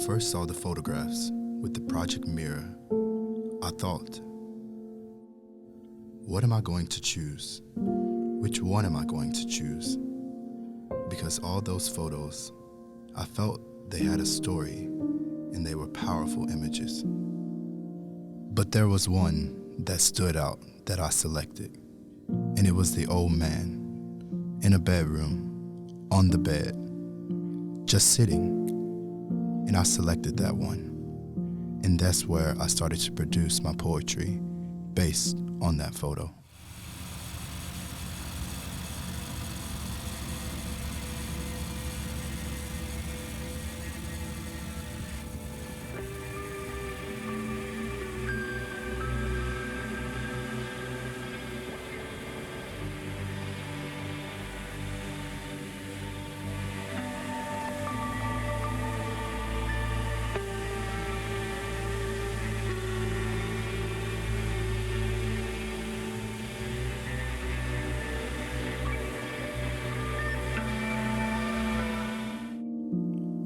first saw the photographs with the project mirror, I thought, what am I going to choose? Which one am I going to choose? Because all those photos, I felt they had a story and they were powerful images. But there was one that stood out that I selected, and it was the old man in a bedroom, on the bed, just sitting. And I selected that one. And that's where I started to produce my poetry based on that photo.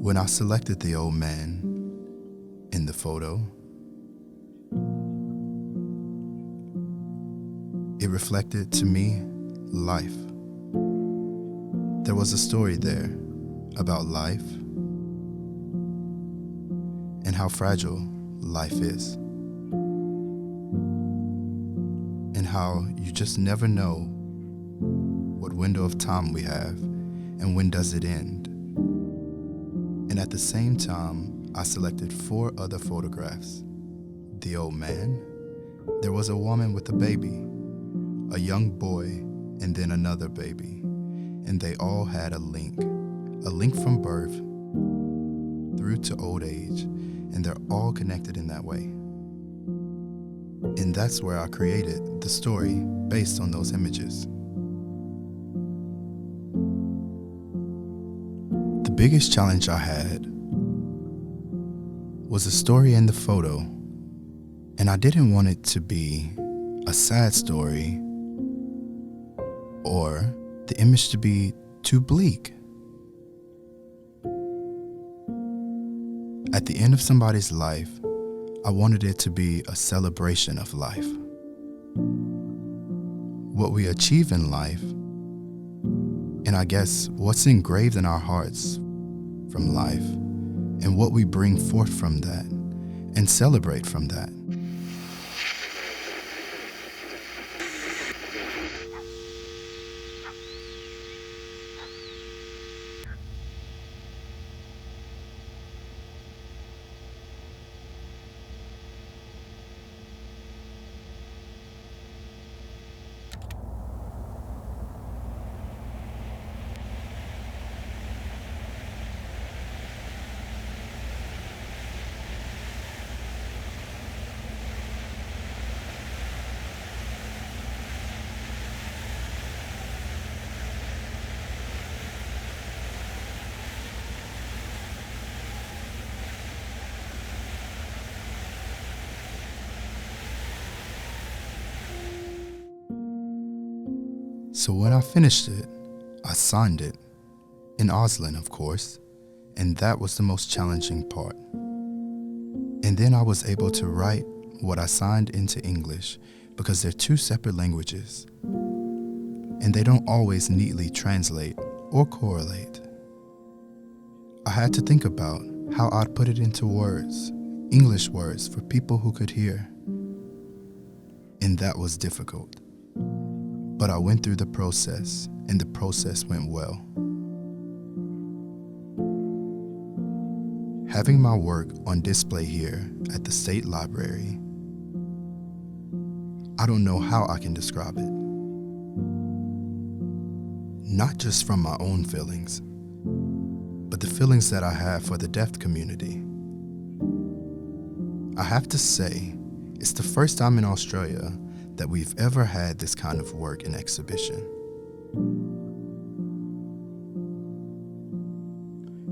When I selected the old man in the photo, it reflected to me life. There was a story there about life and how fragile life is, and how you just never know what window of time we have and when does it end. And at the same time, I selected 4 other photographs. The old man, there was a woman with a baby, a young boy, and then another baby. And they all had a link from birth through to old age, and they're all connected in that way. And that's where I created the story based on those images. The biggest challenge I had was the story in the photo, and I didn't want it to be a sad story or the image to be too bleak. At the end of somebody's life, I wanted it to be a celebration of life. What we achieve in life, and I guess what's engraved in our hearts from life, and what we bring forth from that and celebrate from that. So when I finished it, I signed it, in Auslan, of course, and that was the most challenging part. And then I was able to write what I signed into English, because they're 2 separate languages, and they don't always neatly translate or correlate. I had to think about how I'd put it into words, English words for people who could hear, and that was difficult. But I went through the process, and the process went well. Having my work on display here at the State Library, I don't know how I can describe it. Not just from my own feelings, but the feelings that I have for the deaf community. I have to say, it's the first time in Australia that we've ever had this kind of work in exhibition.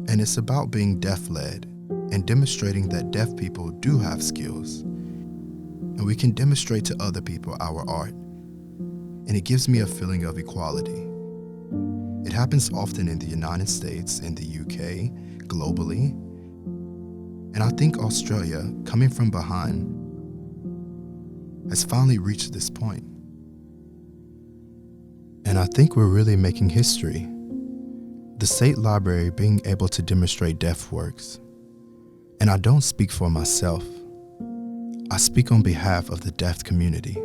And it's about being deaf-led and demonstrating that deaf people do have skills, and we can demonstrate to other people our art, and it gives me a feeling of equality. It happens often in the United States, in the UK, globally, And I think Australia, coming from behind, has finally reached this point. And I think we're really making history. The State Library being able to demonstrate deaf works. And I don't speak for myself. I speak on behalf of the deaf community.